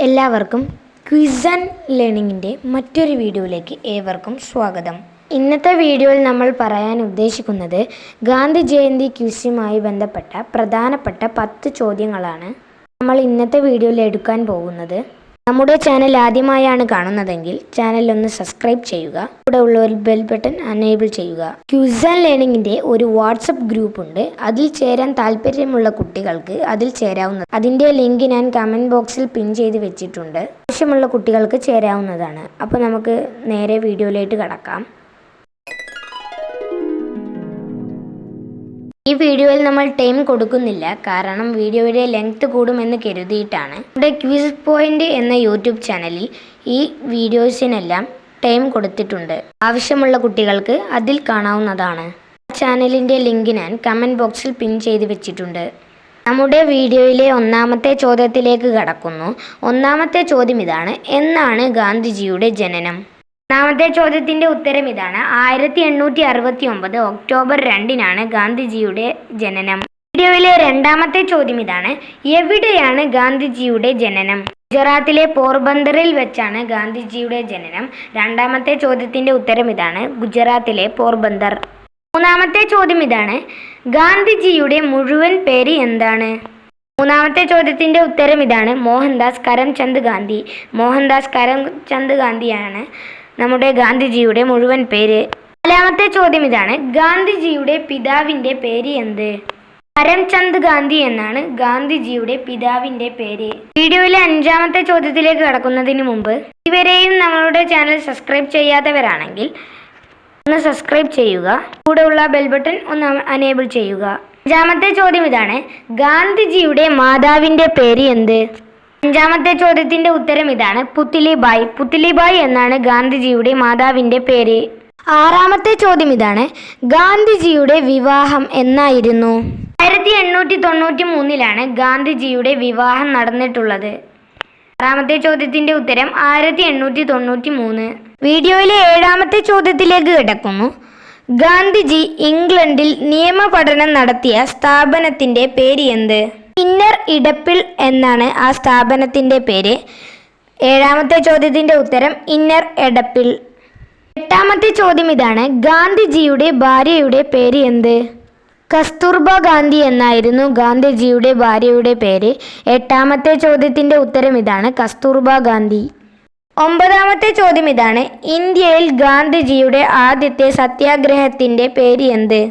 എല്ലാവർക്കും quiz and ലേണിങ്ങിൻ്റെ മറ്റൊരു വീഡിയോയിലേക്ക് ഏവർക്കും സ്വാഗതം. ഇന്നത്തെ വീഡിയോയിൽ നമ്മൾ പറയാൻ ഉദ്ദേശിക്കുന്നത് ഗാന്ധി ജയന്തി ക്വിസുമായി ബന്ധപ്പെട്ട പ്രധാനപ്പെട്ട 10 ചോദ്യങ്ങളാണ് നമ്മൾ ഇന്നത്തെ വീഡിയോയിൽ എടുക്കാൻ പോകുന്നത്. നമ്മുടെ ചാനൽ ആദ്യമായാണ് കാണുന്നതെങ്കിൽ ചാനൽ ഒന്ന് സബ്സ്ക്രൈബ് ചെയ്യുക. ഇവിടെ ഉള്ള ഒരു ബെൽ ബട്ടൺ എനേബിൾ ചെയ്യുക. ക്വിസ് ആൻഡ് ലേണിങ്ങിൻ്റെ ഒരു വാട്സപ്പ് ഗ്രൂപ്പ് ഉണ്ട്. അതിൽ ചേരാൻ താല്പര്യമുള്ള കുട്ടികൾക്ക് അതിൽ ചേരാവുന്നത്. അതിൻ്റെ ലിങ്ക് ഞാൻ കമൻറ്റ് ബോക്സിൽ പിൻ ചെയ്ത് വെച്ചിട്ടുണ്ട്. ആവശ്യമുള്ള കുട്ടികൾക്ക് ചേരാവുന്നതാണ്. അപ്പോൾ നമുക്ക് നേരെ വീഡിയോയിലേക്ക് കടക്കാം. ഈ വീഡിയോയിൽ നമ്മൾ ടൈം കൊടുക്കുന്നില്ല, കാരണം വീഡിയോയുടെ ലെങ്ത് കൂടുമെന്ന് കരുതിയിട്ടാണ്. നമ്മുടെ ക്വിസ് പോയിന്റ് എന്ന യൂട്യൂബ് ചാനലിൽ ഈ വീഡിയോസിനെല്ലാം ടൈം കൊടുത്തിട്ടുണ്ട്. ആവശ്യമുള്ള കുട്ടികൾക്ക് അതിൽ കാണാവുന്നതാണ്. ചാനലിൻ്റെ ലിങ്ക് ഞാൻ കമൻറ്റ് ബോക്സിൽ പിൻ ചെയ്ത് വെച്ചിട്ടുണ്ട്. നമ്മുടെ വീഡിയോയിലെ ഒന്നാമത്തെ ചോദ്യത്തിലേക്ക് കടക്കുന്നു. ഒന്നാമത്തെ ചോദ്യം ഇതാണ്: എന്നാണ് ഗാന്ധിജിയുടെ ജനനം? ഒന്നാമത്തെ ചോദ്യത്തിൻ്റെ ഉത്തരം ഇതാണ്: 1869 ഒക്ടോബർ 2 ഗാന്ധിജിയുടെ ജനനം. വീഡിയോയിലെ രണ്ടാമത്തെ ചോദ്യം ഇതാണ്: എവിടെയാണ് ഗാന്ധിജിയുടെ ജനനം? ഗുജറാത്തിലെ പോർബന്തറിൽ വെച്ചാണ് ഗാന്ധിജിയുടെ ജനനം. രണ്ടാമത്തെ ചോദ്യത്തിൻ്റെ ഉത്തരം ഇതാണ്: ഗുജറാത്തിലെ പോർബന്തർ. മൂന്നാമത്തെ ചോദ്യം ഇതാണ്: ഗാന്ധിജിയുടെ മുഴുവൻ പേര് എന്താണ്? മൂന്നാമത്തെ ചോദ്യത്തിൻ്റെ ഉത്തരം ഇതാണ്: മോഹൻദാസ് കരംചന്ദ് ഗാന്ധി. മോഹൻദാസ് കരംചന്ദ് ഗാന്ധിയാണ് നമ്മുടെ ഗാന്ധിജിയുടെ മുഴുവൻ പേര്. നാലാമത്തെ ചോദ്യം ഇതാണ്: ഗാന്ധിജിയുടെ പിതാവിൻ്റെ പേര് എന്ത്? കരംചന്ദ് ഗാന്ധി എന്നാണ് ഗാന്ധിജിയുടെ പിതാവിൻ്റെ പേര്. വീഡിയോയിലെ അഞ്ചാമത്തെ ചോദ്യത്തിലേക്ക് കടക്കുന്നതിന് മുമ്പ് ഇവരെയും നമ്മളുടെ ചാനൽ സബ്സ്ക്രൈബ് ചെയ്യാത്തവരാണെങ്കിൽ ഒന്ന് സബ്സ്ക്രൈബ് ചെയ്യുക. കൂടെ ഉള്ള ബെൽ ബട്ടൺ ഒന്ന് എനേബിൾ ചെയ്യുക. അഞ്ചാമത്തെ ചോദ്യം ഇതാണ്: ഗാന്ധിജിയുടെ മാതാവിൻ്റെ പേര് എന്ത്? അഞ്ചാമത്തെ ചോദ്യത്തിൻ്റെ ഉത്തരം ഇതാണ്: പുത്ലിബായി. പുത്ലിബായി എന്നാണ് ഗാന്ധിജിയുടെ മാതാവിൻ്റെ പേര്. ആറാമത്തെ ചോദ്യം ഇതാണ്: ഗാന്ധിജിയുടെ വിവാഹം എന്നായിരുന്നു? 1893 ഗാന്ധിജിയുടെ വിവാഹം നടന്നിട്ടുള്ളത്. ആറാമത്തെ ചോദ്യത്തിൻ്റെ ഉത്തരം 1893. വീഡിയോയിലെ ഏഴാമത്തെ ചോദ്യത്തിലേക്ക് കിടക്കുന്നു. ഗാന്ധിജി ഇംഗ്ലണ്ടിൽ നിയമപഠനം നടത്തിയ സ്ഥാപനത്തിൻ്റെ പേര് എന്ത്? ഇന്നർ ഇടപ്പിൾ എന്നാണ് ആ സ്ഥാപനത്തിൻ്റെ പേര്. ഏഴാമത്തെ ചോദ്യത്തിൻ്റെ ഉത്തരം ഇന്നർ എടപ്പിൾ. എട്ടാമത്തെ ചോദ്യം ഇതാണ്: ഗാന്ധിജിയുടെ ഭാര്യയുടെ പേര് എന്ത്? കസ്തൂർബ ഗാന്ധി എന്നായിരുന്നു ഗാന്ധിജിയുടെ ഭാര്യയുടെ പേര്. എട്ടാമത്തെ ചോദ്യത്തിൻ്റെ ഉത്തരം ഇതാണ്: കസ്തൂർബ ഗാന്ധി. ഒമ്പതാമത്തെ ചോദ്യം ഇതാണ്: ഇന്ത്യയിൽ ഗാന്ധിജിയുടെ ആദ്യത്തെ സത്യാഗ്രഹത്തിൻ്റെ പേര് എന്ത്?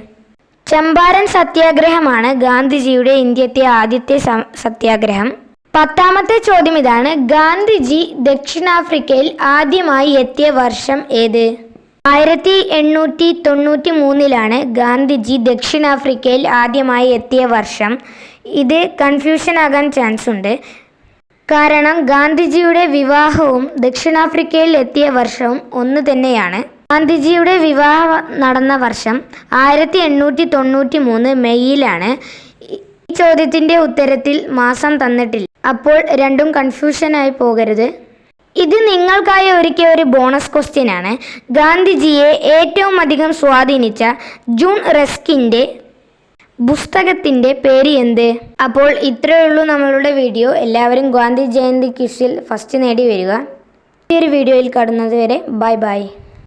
ചമ്പാരൻ സത്യാഗ്രഹമാണ് ഗാന്ധിജിയുടെ ഇന്ത്യത്തെ ആദ്യത്തെ സത്യാഗ്രഹം. പത്താമത്തെ ചോദ്യം ഇതാണ്: ഗാന്ധിജി ദക്ഷിണാഫ്രിക്കയിൽ ആദ്യമായി എത്തിയ വർഷം ഏത്? 1893 ഗാന്ധിജി ദക്ഷിണാഫ്രിക്കയിൽ ആദ്യമായി എത്തിയ വർഷം. ഇത് കൺഫ്യൂഷൻ ആകാൻ ചാൻസ് ഉണ്ട്, കാരണം ഗാന്ധിജിയുടെ വിവാഹവും ദക്ഷിണാഫ്രിക്കയിൽ എത്തിയ വർഷവും ഒന്ന് തന്നെയാണ്. ഗാന്ധിജിയുടെ വിവാഹം നടന്ന വർഷം 1893 മെയ്യിലാണ്. ഈ ചോദ്യത്തിൻ്റെ ഉത്തരത്തിൽ മാസം തന്നിട്ടില്ല, അപ്പോൾ രണ്ടും കൺഫ്യൂഷനായി പോകരുത്. ഇത് നിങ്ങൾക്കായി ഒരുക്കിയ ഒരു ബോണസ് ക്വസ്റ്റ്യൻ ആണ്. ഗാന്ധിജിയെ ഏറ്റവും അധികം സ്വാധീനിച്ച ജൂൺ റസ്കിൻ്റെ പുസ്തകത്തിൻ്റെ പേര് എന്ത്? അപ്പോൾ ഇത്രയേ ഉള്ളൂ നമ്മളുടെ വീഡിയോ. എല്ലാവരും ഗാന്ധി ജയന്തി ക്വിസിൽ ഫസ്റ്റ് നേടി വരിക. ഈ ഒരു വീഡിയോയിൽ കാണുന്നത് വരെ ബൈ ബൈ.